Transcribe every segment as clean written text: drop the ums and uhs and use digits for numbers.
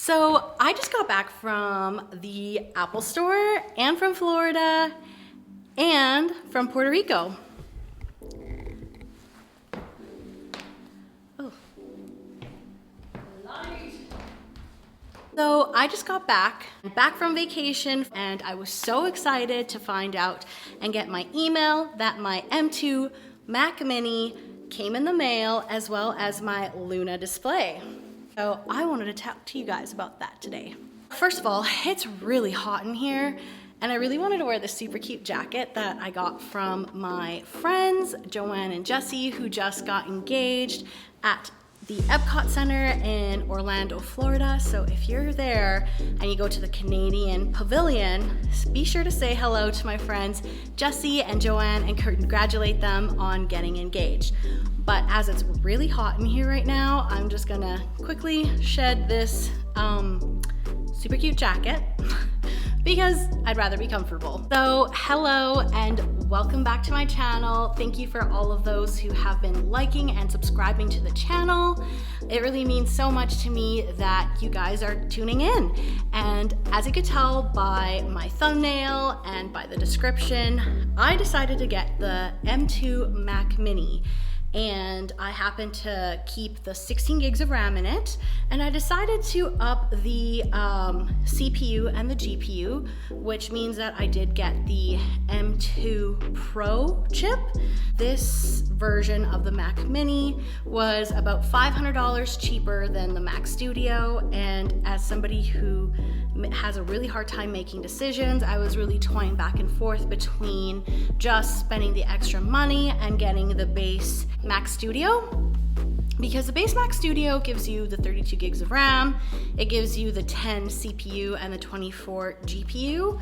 So I just got back from the Apple Store and from Florida and from Puerto Rico. Oh. So I just got back from vacation, and I was so excited to find out and get my email that my M2 Mac Mini came in the mail, as well as my Luna display. So I wanted to talk to you guys about that today. First of all, it's really hot in here, and I really wanted to wear this super cute jacket that I got from my friends, Joanne and Jesse, who just got engaged at the Epcot Center in Orlando, Florida. So if you're there and you go to the Canadian Pavilion, be sure to say hello to my friends Jesse and Joanne and congratulate them on getting engaged. But as it's really hot in here right now, I'm just gonna quickly shed this super cute jacket because I'd rather be comfortable. So hello and welcome back to my channel. Thank you for all of those who have been liking and subscribing to the channel. It really means so much to me that you guys are tuning in. And as you could tell by my thumbnail and by the description, I decided to get the M2 Mac Mini. And I happen to keep the 16 gigs of RAM in it, and I decided to up the CPU and the GPU, which means that I did get the M2 Pro chip. This version of the Mac Mini was about $500 cheaper than the Mac Studio, and as somebody who has a really hard time making decisions, I was really toying back and forth between just spending the extra money and getting the base Mac Studio, because the base Mac Studio gives you the 32 gigs of RAM, it gives you the 10 CPU and the 24 GPU,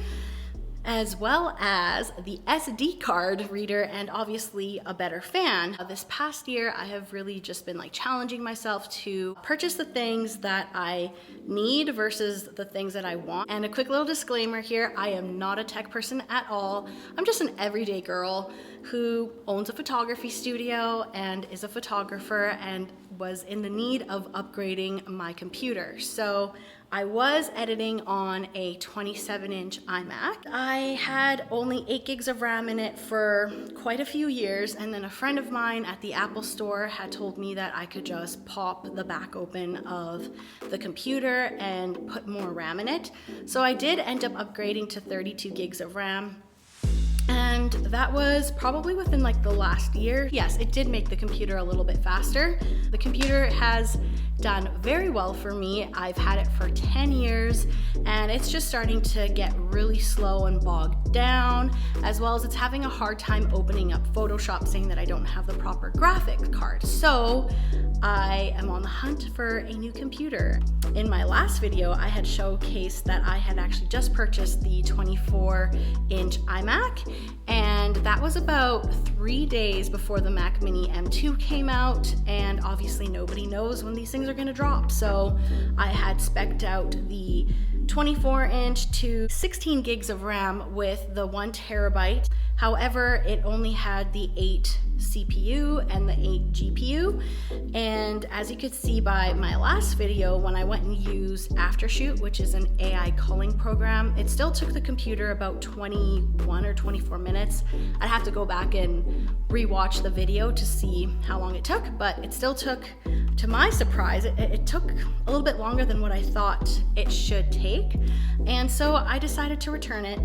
as well as the SD card reader and obviously a better fan. This past year, I have really just been challenging myself to purchase the things that I need versus the things that I want. And a quick little disclaimer here, I am not a tech person at all. I'm just an everyday girl who owns a photography studio and is a photographer and was in the need of upgrading my computer. So I was editing on a 27-inch iMac. I had only 8 gigs of RAM in it for quite a few years, and then a friend of mine at the Apple Store had told me that I could just pop the back open of the computer and put more RAM in it. So I did end up upgrading to 32 gigs of RAM. And that was probably within the last year. Yes, it did make the computer a little bit faster. The computer has done very well for me. I've had it for 10 years and it's just starting to get really slow and bogged down, as well as it's having a hard time opening up Photoshop, saying that I don't have the proper graphics card. So I am on the hunt for a new computer. In my last video, I had showcased that I had actually just purchased the 24-inch iMac, and that was about 3 days before the Mac Mini M2 came out, and obviously nobody knows when these things are gonna drop. So I had spec'd out the 24-inch to 16 gigs of RAM with the 1 terabyte. However, it only had the 8 CPU and the 8 GPU. And as you could see by my last video, when I went and used Aftershoot, which is an AI culling program, it still took the computer about 21 or 24 minutes. I'd have to go back and rewatch the video to see how long it took, but it still took, to my surprise, it took a little bit longer than what I thought it should take. And so I decided to return it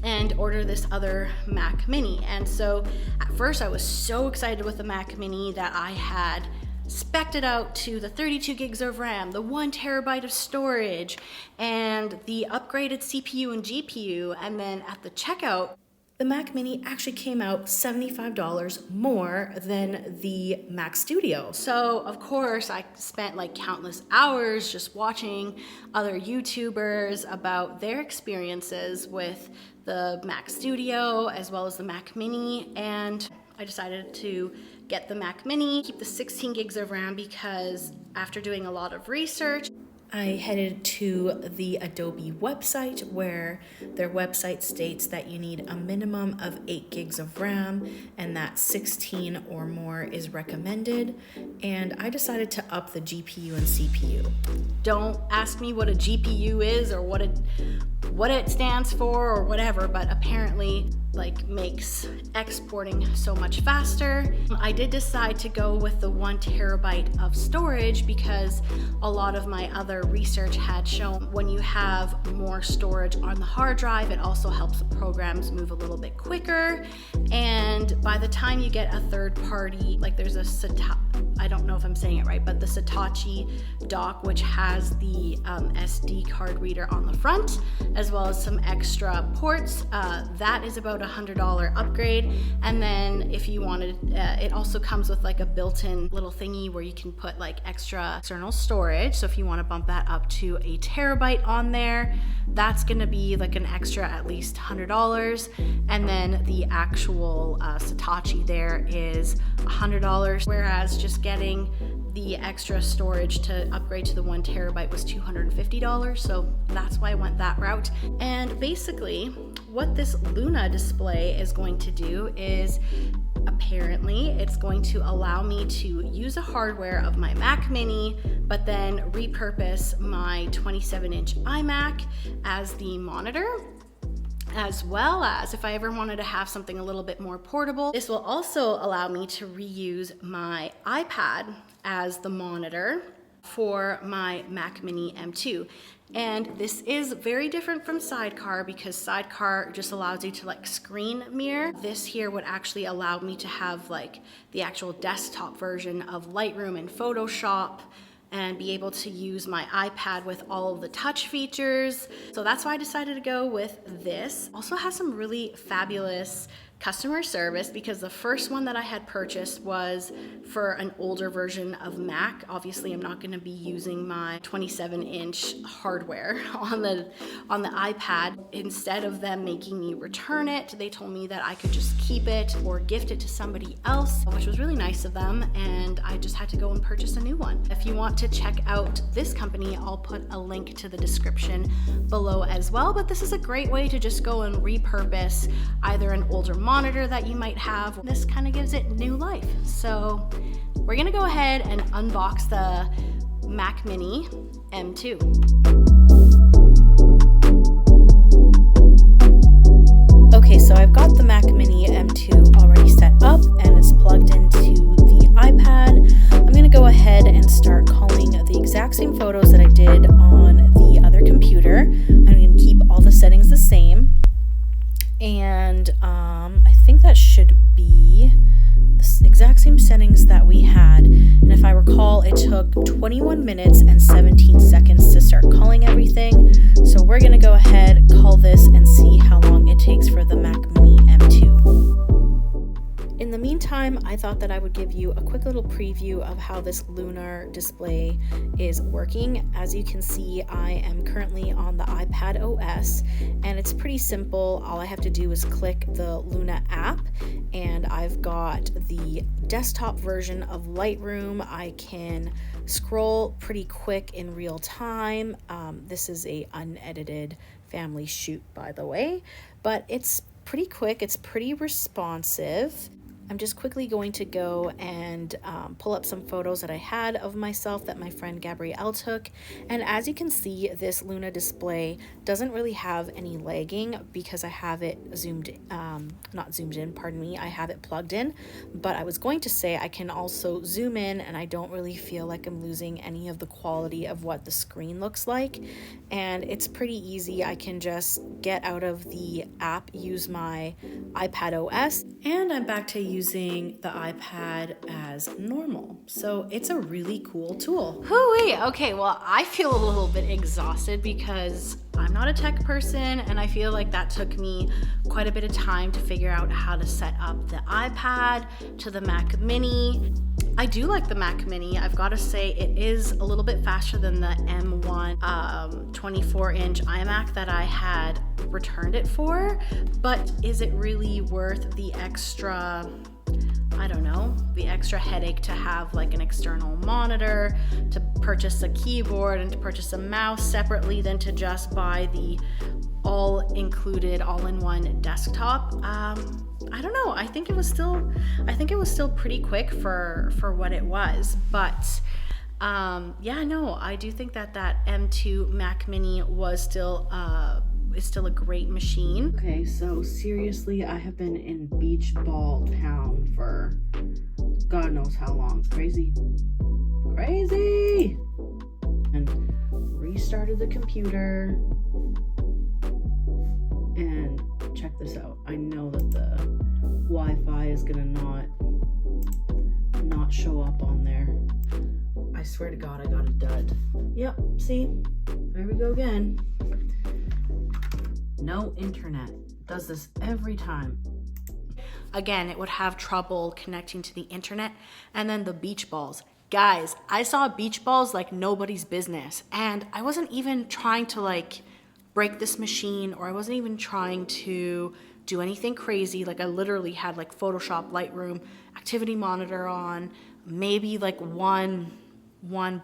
and order this other Mac Mini. And so at first I was so excited with the Mac Mini that I had spec'd it out to the 32 gigs of RAM, the 1 terabyte of storage, and the upgraded CPU and GPU. And then at the checkout, the Mac Mini actually came out $75 more than the Mac Studio. So of course I spent countless hours just watching other YouTubers about their experiences with the Mac Studio as well as the Mac Mini, and I decided to get the Mac Mini, keep the 16 gigs of RAM, because after doing a lot of research, I headed to the Adobe website, where their website states that you need a minimum of 8 gigs of RAM and that 16 or more is recommended. And I decided to up the GPU and CPU. Don't ask me what a GPU is or what it stands for or whatever, but apparently makes exporting so much faster. I did decide to go with the 1 terabyte of storage because a lot of my other research had shown when you have more storage on the hard drive, it also helps the programs move a little bit quicker. And by the time you get a third party, there's a I don't know if I'm saying it right, but the Satoshi dock, which has the SD card reader on the front, as well as some extra ports, that is about $100 upgrade. And then if you wanted, it also comes with a built-in little thingy where you can put extra external storage. So if you want to bump that up to a terabyte on there, that's going to be an extra at least $100. And then the actual Satoshi there is $100, whereas just getting the extra storage to upgrade to the 1 terabyte was $250. So that's why I went that route. And basically what this Luna display is going to do is, apparently it's going to allow me to use the hardware of my Mac Mini, but then repurpose my 27-inch iMac as the monitor, as well as if I ever wanted to have something a little bit more portable. This will also allow me to reuse my iPad as the monitor for my Mac Mini M2. And this is very different from Sidecar because Sidecar just allows you to screen mirror. This here would actually allow me to have the actual desktop version of Lightroom and Photoshop and be able to use my iPad with all of the touch features. So that's why I decided to go with this. Also has some really fabulous customer service because the first one that I had purchased was for an older version of Mac. Obviously, I'm not going to be using my 27-inch hardware on the iPad. Instead of them making me return it, they told me that I could just keep it or gift it to somebody else, which was really nice of them, and I just had to go and purchase a new one. If you want to check out this company, I'll put a link to the description below as well, but this is a great way to just go and repurpose either an older monitor that you might have. This kind of gives it new life. So we're gonna go ahead and unbox the Mac Mini M2. Okay, so I've got the Mac Mini M2 already set up and it's plugged into the iPad. I'm gonna go ahead and start calling the exact same photos that I did on the other computer. I'm gonna keep all the settings the same. And I think that should be the exact same settings that we had. And if I recall, it took 21 minutes and 17 seconds to start calling everything. So we're going to go ahead, call this, and see how long it takes for the Mac Mini M2. In the meantime, I thought that I would give you a quick little preview of how this Lunar display is working. As you can see, I am currently on the iPad OS, and it's pretty simple. All I have to do is click the Luna app, and I've got the desktop version of Lightroom. I can scroll pretty quick in real time. This is a unedited family shoot, by the way, but it's pretty quick. It's pretty responsive. I'm just quickly going to go and pull up some photos that I had of myself that my friend Gabrielle took. And as you can see, this Luna display doesn't really have any lagging because I have it I have it plugged in. But I was going to say I can also zoom in, and I don't really feel like I'm losing any of the quality of what the screen looks like. And it's pretty easy. I can just get out of the app, use my iPad OS, and I'm back to using the iPad as normal. So it's a really cool tool. Hooey! Okay, well, I feel a little bit exhausted because I'm not a tech person, and I feel like that took me quite a bit of time to figure out how to set up the iPad to the Mac Mini. I do like the Mac Mini. I've got to say it is a little bit faster than the M1 24-inch iMac that I had returned it for, but is it really worth the extra I don't know, the extra headache to have like an external monitor, to purchase a keyboard and to purchase a mouse separately than to just buy the all-included, all-in-one desktop. I don't know. I think it was still pretty quick for what it was. But yeah, no, I do think that M2 Mac Mini was still is still a great machine. Okay, so seriously, I have been in Beach Ball Town for God knows how long. Crazy. And restarted the computer. And check this out. I know that the Wi-Fi is gonna not show up on there. I swear to God, I got a dud. Yep, see? There we go again. No internet. Does this every time. Again, it would have trouble connecting to the internet. And then the beach balls. Guys, I saw beach balls like nobody's business. And I wasn't even trying to like break this machine, or I wasn't even trying to do anything crazy. Like I literally had like Photoshop, Lightroom, Activity Monitor on, maybe like one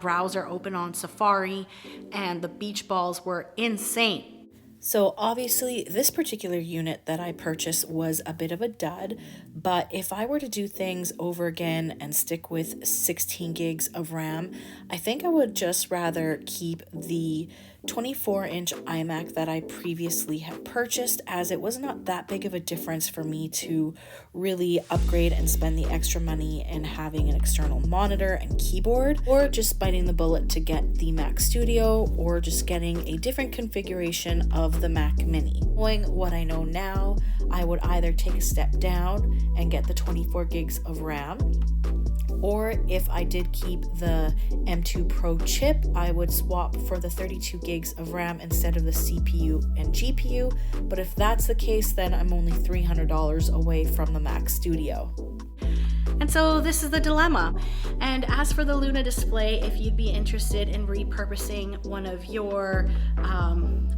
browser open on Safari, and the beach balls were insane. So obviously this particular unit that I purchased was a bit of a dud, but if I were to do things over again and stick with 16 gigs of RAM, I think I would just rather keep the 24-inch iMac that I previously had purchased, as it was not that big of a difference for me to really upgrade and spend the extra money in having an external monitor and keyboard, or just biting the bullet to get the Mac Studio, or just getting a different configuration of the Mac Mini. Knowing what I know now, I would either take a step down and get the 24 gigs of RAM, or if I did keep the M2 Pro chip, I would swap for the 32 gigs of RAM instead of the CPU and GPU. But if that's the case, then I'm only $300 away from the Mac Studio. And so this is the dilemma. And as for the Luna display, if you'd be interested in repurposing one of your, I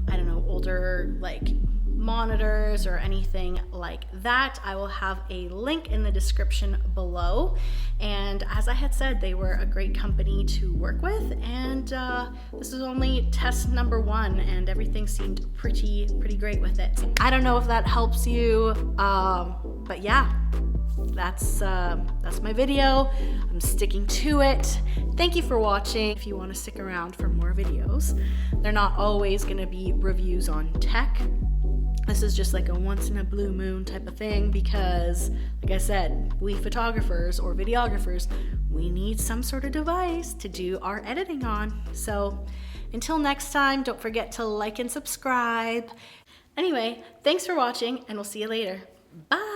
don't know, older like monitors or anything like that, I will have a link in the description below. And as I had said, they were a great company to work with, and this is only test number 1, and everything seemed pretty great with it. I don't know if that helps you, but yeah, that's my video. I'm sticking to it. Thank you for watching. If you want to stick around for more videos, they're not always going to be reviews on tech. This is just like a once in a blue moon type of thing, because like I said, we photographers or videographers, we need some sort of device to do our editing on. So until next time, don't forget to like and subscribe. Anyway, thanks for watching, and we'll see you later. Bye.